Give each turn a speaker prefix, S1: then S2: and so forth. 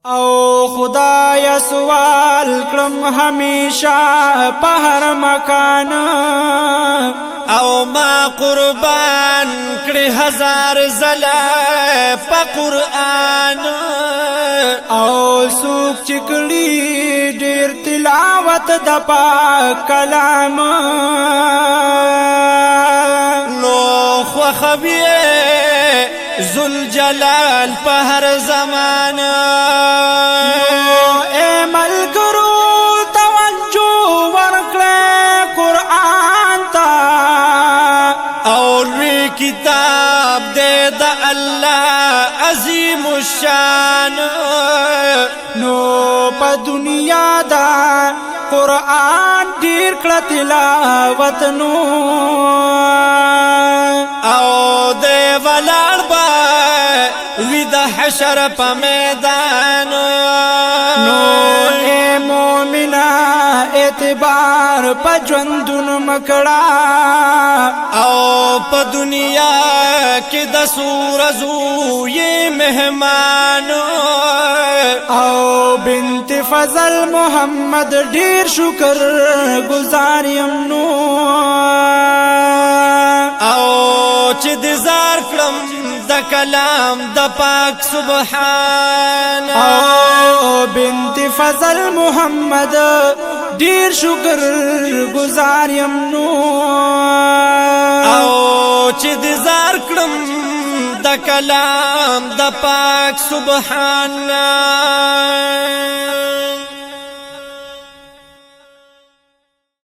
S1: او خدای سوال کرم همیشه په هر مکان
S2: او ما قربان کړي هزار زله په قرآن
S1: او سوک چکړي ډیر تلاوت د پاک کلام
S2: نو خو خبيه ذل جلال په هر زمانه
S1: اے ملګرو توجه ورکړه قرآن ته
S2: او لوی کتاب دې د الله عظیم الشان
S1: نو په دنیا دا قرآن ډیر کړه تلاوت نو
S2: او دې ولار با وی د حشر په میدان
S1: نو اے مومنا اعتبار په ژوندون مکړه
S2: او په دنیا کې د سورزو یې مهمان
S1: او بنت فضل محمد ډیر شکر گزار یم نو
S2: او چې د زار کړم د کلام د پاک سبحان
S1: او بنت فضل محمد ډیر شکر گزار یم نو
S2: او چې د زار کړم د کلام د پاک سبحان